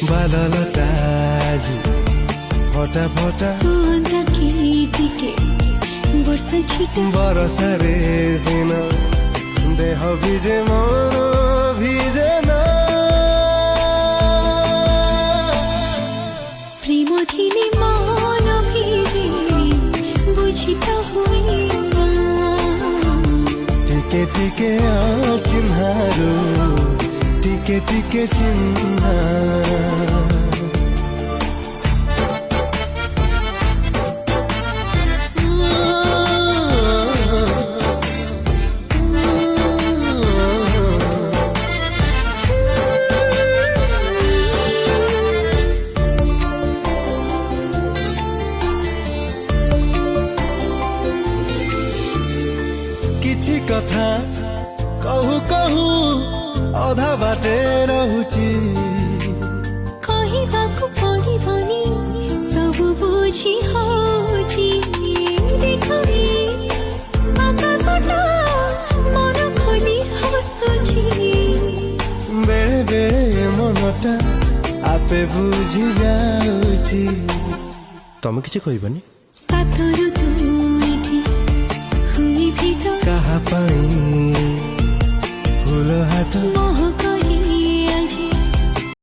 ବାଦଲଟା ଆଜି ଫଟା ଫଟା ହୁଅନ୍ତା କି ଟିକେ ବର୍ଷା ଛିଟା ବରସାରେ ସିନା ଦେହ ଭିଜେ ମନ ଭିଜେ ନା প্রেম দিনে মন ভিজে বুঝি তো হুই না টিকে টিকে চিহ্নাରୁ টিকে টিকে চিহ্না କିଛି କଥା କହୁ କହୁ ଅଧା ବାଟେ ରହୁଛି କହିବାକୁ ପଡ଼ିବନି ସବୁ ବୁଝି ହଉଛି ଦେଖି ଆକାଶଟା ମନ ଖୋଲି ହସୁଛି ବେଳେ ବେଳେ ମନଟା ଆପେ ବୁଝି ଯାଉଛି ତମେ କିଛି କହିବନି ସାତରୁ ଦୁଇଟି ହୁଇ ଭିତ କାହା ପାଇଁ ଫୁଲ ହାଟ